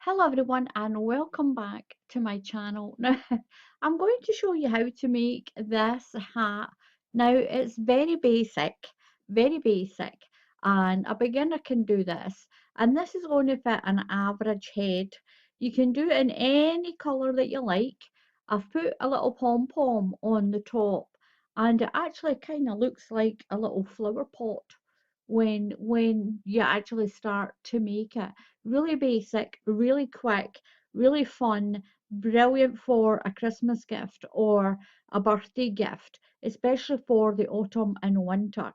Hello everyone and welcome back to my channel. Now I'm going to show you how to make this hat. Now it's very basic and a beginner can do this, and this is going to fit an average head. You can do it in any colour that you like. I've put a little pom-pom on the top and it actually kind of looks like a little flower pot when you actually start to make it. Really basic, really quick, really fun, brilliant for a Christmas gift or a birthday gift, especially for the autumn and winter.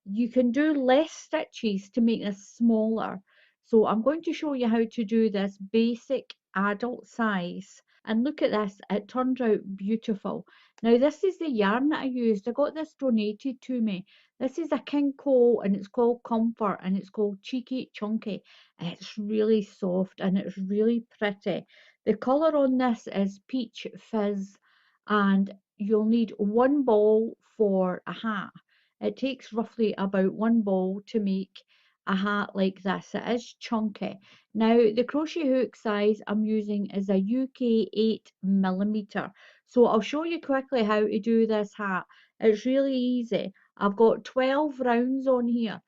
You can do less stitches to make this smaller. So I'm going to show you how to do this basic adult size. And look at this, it turned out beautiful. Now this is the yarn that I used. I got this donated to me. This is a Kinko and it's called Comfort and it's called Cheeky Chunky. It's really soft and it's really pretty. The colour on this is Peach Fizz, and you'll need one ball for a hat. It takes roughly about one ball to make a hat like this. It is chunky. Now the crochet hook size I'm using is a UK 8mm. So I'll show you quickly how to do this hat. It's really easy. I've got 12 rounds on here.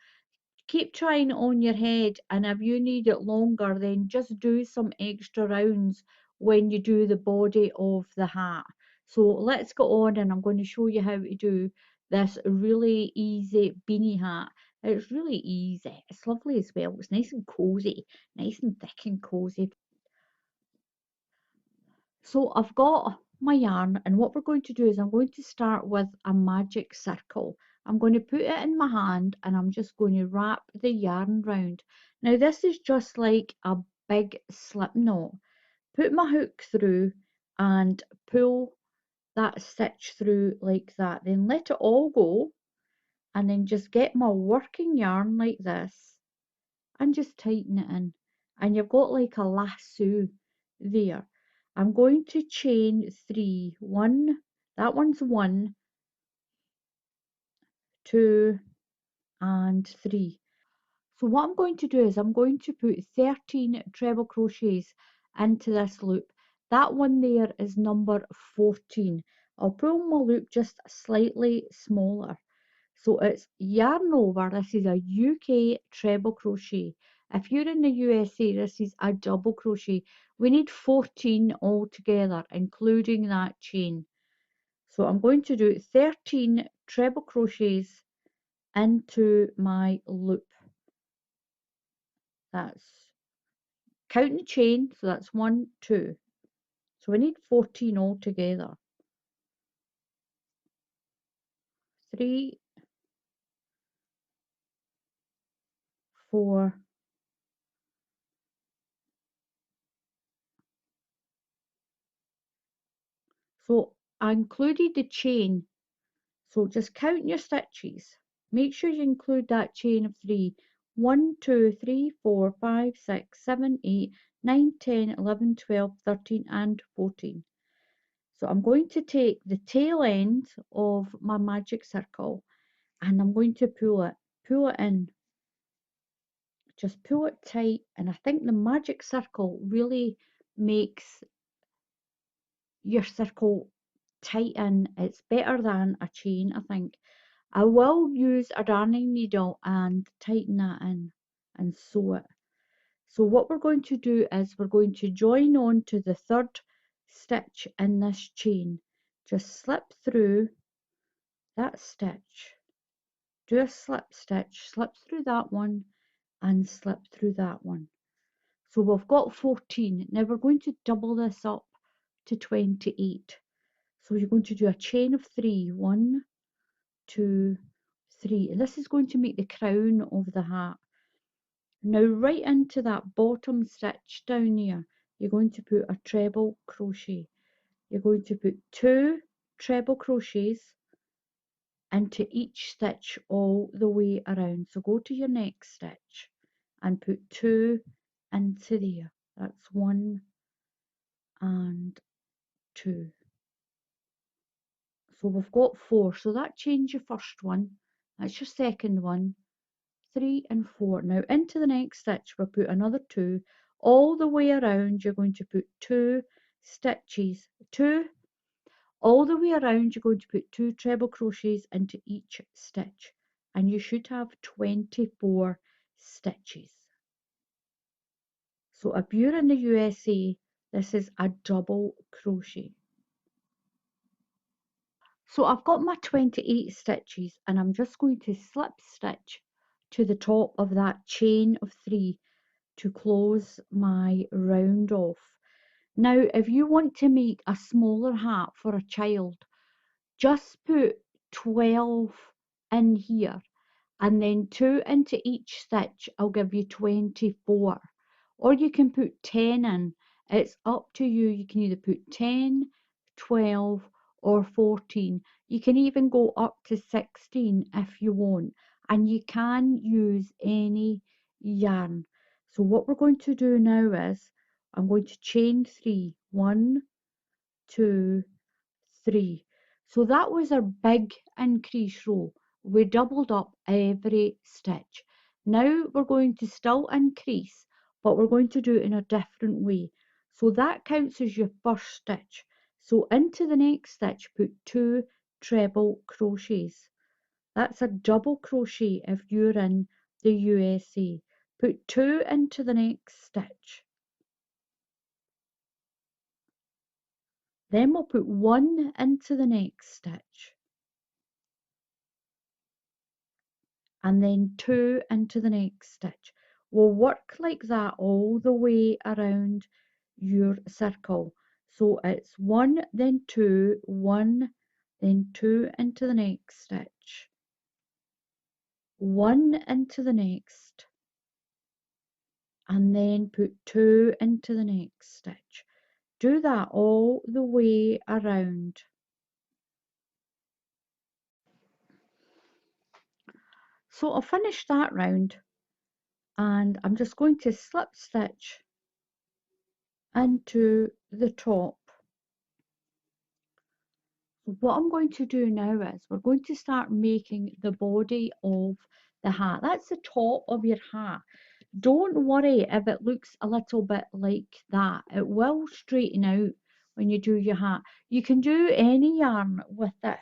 Keep trying it on your head, and if you need it longer, then just do some extra rounds when you do the body of the hat. So let's go on, and I'm going to show you how to do this really easy beanie hat. It's really easy. It's lovely as well. It's nice and cozy, nice and thick and cozy. So I've got my yarn, and what we're going to do is I'm going to start with a magic circle. I'm going to put it in my hand and I'm just going to wrap the yarn round. Now this is just like a big slip knot. Put my hook through and pull that stitch through like that. Then let it all go and then just get my working yarn like this and just tighten it in. And you've got like a lasso there. I'm going to chain three. One, that one's 1, 2, and 3. So what I'm going to do is I'm going to put 13 treble crochets into this loop. That one there is number 14. I'll pull my loop just slightly smaller. So it's yarn over. This is a UK treble crochet. If you're in the USA, this is a double crochet. We need 14 altogether, including that chain. So I'm going to do 13 treble crochets into my loop. That's count the chain, so that's 1, 2. So we need 14 altogether. 3, 4. So I included the chain. So just count your stitches. Make sure you include that chain of 3. 1, 2, 3, 4, 5, 6, 7, 8, 9, 10, 11, 12, 13 and 14. So I'm going to take the tail end of my magic circle and I'm going to pull it in. Just pull it tight, and I think the magic circle really makes your circle tight in. It's better than a chain, I think. I will use a darning needle and tighten that in and sew it. So what we're going to do is we're going to join on to the third stitch in this chain. Just slip through that stitch, do a slip stitch, slip through that one and slip through that one. So we've got 14. Now we're going to double this up to 28. So you're going to do a chain of 3. 1, 2, 3. And this is going to make the crown of the hat. Now right into that bottom stitch down here, you're going to put a treble crochet. You're going to put 2 treble crochets into each stitch all the way around. So go to your next stitch and put 2 into there. That's 1 and 2. So we've got 4. So that changes your first one. That's your second one. 3 and 4. Now into the next stitch we'll put another 2 all the way around you're going to put 2 stitches, 2 all the way around you're going to put 2 treble crochets into each stitch, and you should have 24 stitches. So if you're in the USA, this is a double crochet. So I've got my 28 stitches, and I'm just going to slip stitch to the top of that chain of 3 to close my round off. Now if you want to make a smaller hat for a child, just put 12 in here, and then 2 into each stitch. I'll give you 24, or you can put 10 in. It's up to you. You can either put 10, 12, or 14. You can even go up to 16 if you want, and you can use any yarn. So what we're going to do now is I'm going to chain 3, 1, 2, 3. So that was our big increase row. We doubled up every stitch. Now we're going to still increase, but we're going to do it in a different way. So that counts as your first stitch. So into the next stitch put 2 treble crochets. That's a double crochet if you're in the USA. Put 2 into the next stitch. Then we'll put 1 into the next stitch, and then 2 into the next stitch. We'll work like that all the way around your circle. So it's 1, then 2, 1, then 2 into the next stitch, 1 into the next, and then put 2 into the next stitch. Do that all the way around. So I'll finish that round, and I'm just going to slip stitch into the top. What I'm going to do now is we're going to start making the body of the hat. That's the top of your hat. Don't worry if it looks a little bit like that. It will straighten out when you do your hat. You can do any yarn with this.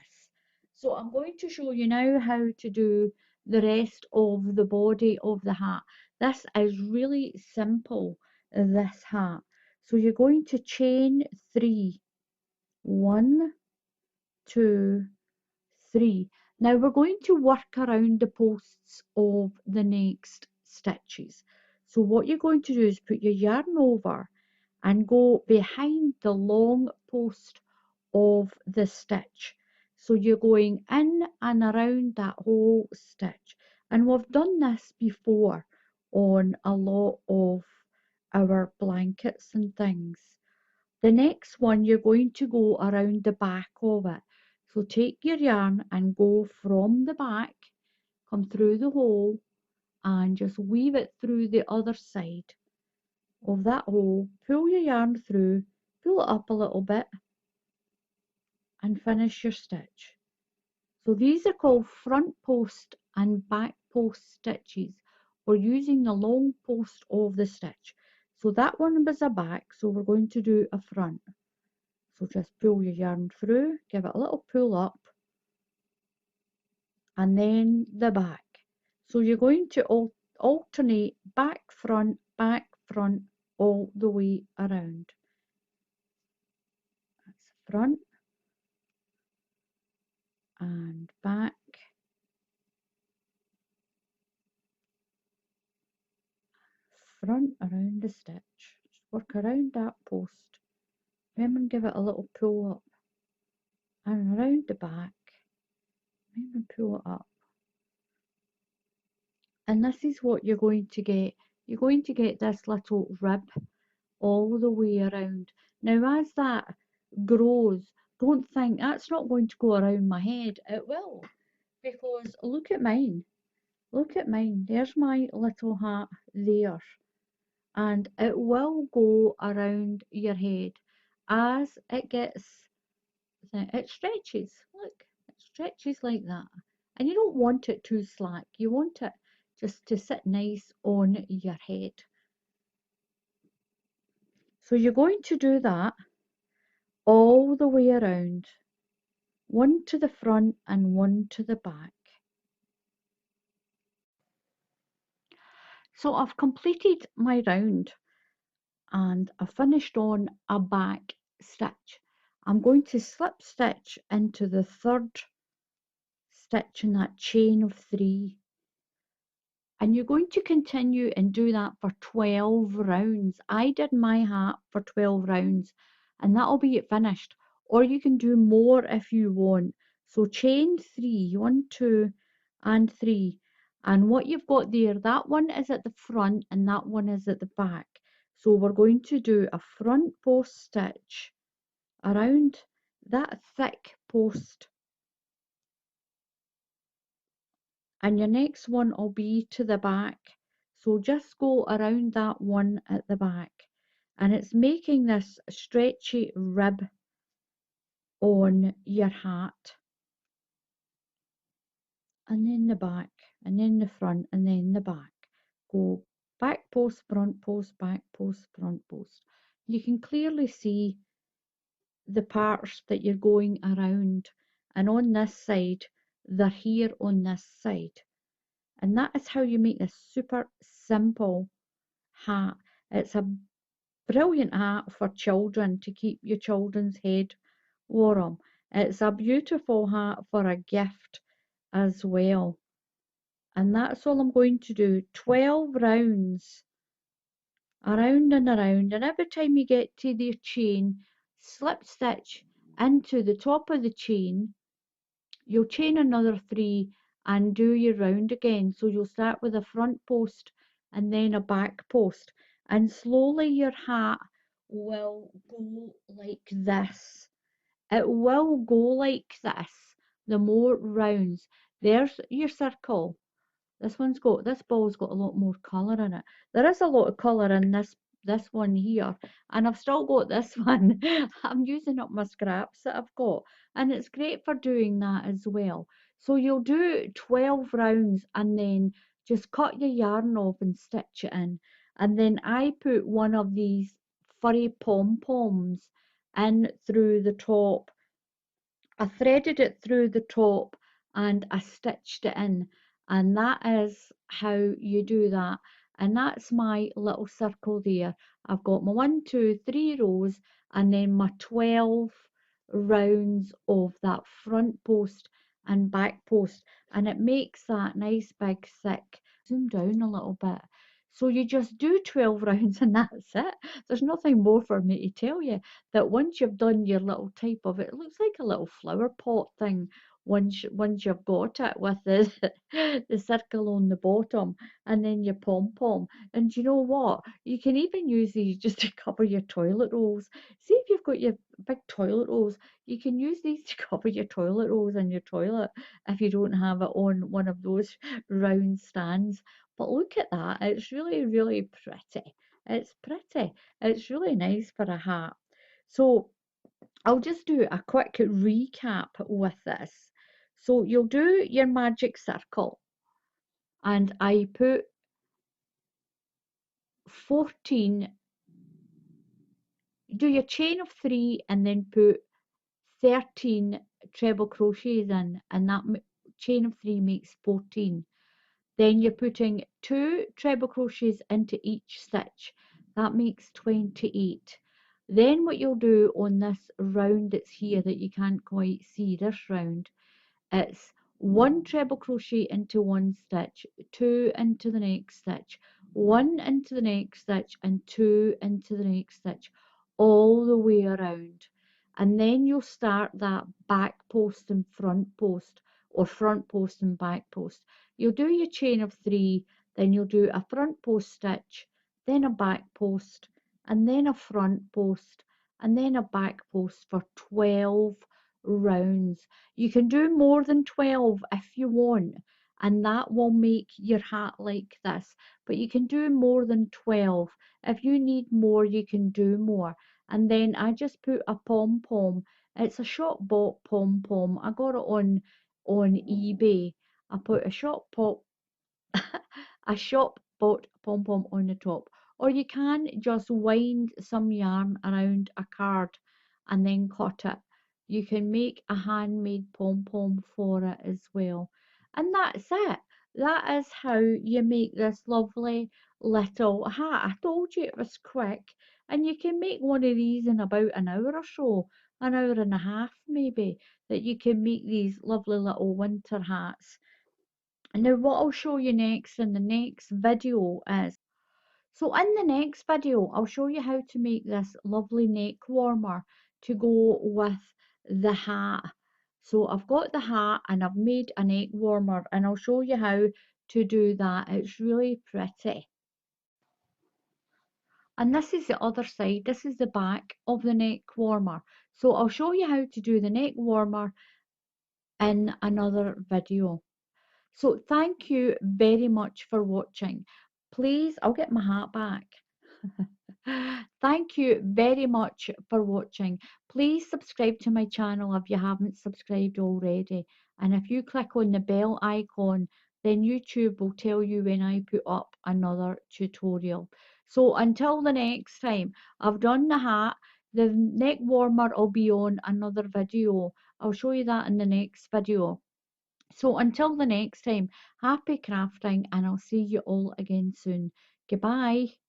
So I'm going to show you now how to do the rest of the body of the hat. This is really simple, this hat. So you're going to chain 3, 1, 2, 3. Now we're going to work around the posts of the next stitches. So what you're going to do is put your yarn over and go behind the long post of the stitch. So you're going in and around that whole stitch. And we've done this before on a lot of our blankets and things. The next one, you're going to go around the back of it. So take your yarn and go from the back, come through the hole, and just weave it through the other side of that hole. Pull your yarn through, pull it up a little bit, and finish your stitch. So these are called front post and back post stitches. We're using the long post of the stitch. So that one was a back, so we're going to do a front. So just pull your yarn through, give it a little pull up, and then the back. So you're going to alternate back, front, all the way around. That's front and back, front around the stitch. Just work around that post. Remember and give it a little pull up, and around the back. Remember and pull it up. And this is what you're going to get. You're going to get this little rib all the way around. Now as that grows, don't think that's not going to go around my head. It will, because look at mine. Look at mine. There's my little hat there. And it will go around your head as it gets, it stretches. Look, it stretches like that. And you don't want it too slack. You want it just to sit nice on your head. So you're going to do that all the way around, one to the front and one to the back. So I've completed my round and I finished on a back stitch. I'm going to slip stitch into the third stitch in that chain of 3, and you're going to continue and do that for 12 rounds. I did my hat for 12 rounds and that'll be it finished, or you can do more if you want. So chain 3, 1, 2 and 3, and what you've got there, that one is at the front and that one is at the back. So we're going to do a front post stitch around that thick post, and your next one will be to the back. So just go around that one at the back, and it's making this stretchy rib on your hat, and then the back, and then the front, and then the back. Go back post, front post, back post, front post. You can clearly see the parts that you're going around, and on this side they're here on this side, and that is how you make this super simple hat. It's a brilliant hat for children to keep your children's head warm. It's a beautiful hat for a gift as well. And that's all I'm going to do. 12 rounds around and around, and every time you get to the chain, slip stitch into the top of the chain. You'll chain another 3 and do your round again. So you'll start with a front post and then a back post, and slowly your hat will go like this. It will go like this the more rounds. There's your circle. This ball's got a lot more colour in it. There is a lot of colour in this one here, and I've still got this one. I'm using up my scraps that I've got, and it's great for doing that as well. So you'll do 12 rounds and then just cut your yarn off and stitch it in. And then I put one of these furry pom-poms in through the top. I threaded it through the top and I stitched it in, and that is how you do that. And that's my little circle there. I've got my 1, 2, 3 rows and then my 12 rounds of that front post and back post, and it makes that nice big thick. Zoom down a little bit. So you just do 12 rounds and that's it. There's nothing more for me to tell you. That once you've done your little type of it, it looks like a little flower pot thing once you've got it with the the circle on the bottom and then your pom pom. And you know what? You can even use these just to cover your toilet rolls. See if you've got your big toilet rolls, you can use these to cover your toilet rolls in your toilet if you don't have it on one of those round stands. But look at that, it's really, really pretty. It's pretty. It's really nice for a hat. So I'll just do a quick recap with this. So you'll do your magic circle, and I put 14, do your chain of 3 and then put 13 treble crochets in, and that chain of 3 makes 14. Then you're putting 2 treble crochets into each stitch. That makes 28. Then what you'll do on this round that's here that you can't quite see, this round, it's 1 treble crochet into one stitch, 2 into the next stitch, 1 into the next stitch, and 2 into the next stitch, all the way around. And then you'll start that back post and front post, or front post and back post. You'll do your chain of 3, then you'll do a front post stitch, then a back post, and then a front post, and then a back post for 12 rounds. You can do more than 12 if you want, and that will make your hat like this. But you can do more than 12. If you need more, you can do more. And then I just put a pom-pom. It's a shop bought pom-pom. I got it on eBay. I put a shop bought pom-pom on the top. or you can just wind some yarn around a card and then cut it. You can make a handmade pom-pom for it as well. And that's it. That is how you make this lovely little hat. I told you it was quick, and you can make one of these in about an hour or so, an hour and a half maybe, that you can make these lovely little winter hats. And now what I'll show you next in the next video is, so in the next video, I'll show you how to make this lovely neck warmer to go with the hat. So I've got the hat and I've made a neck warmer, and I'll show you how to do that. It's really pretty. And this is the other side. This is the back of the neck warmer. So I'll show you how to do the neck warmer in another video. So thank you very much for watching. Please, I'll get my hat back. Thank you very much for watching. Please subscribe to my channel if you haven't subscribed already. And if you click on the bell icon, then YouTube will tell you when I put up another tutorial. So until the next time, I've done the hat. The neck warmer will be on another video. I'll show you that in the next video. So until the next time, happy crafting, and I'll see you all again soon. Goodbye.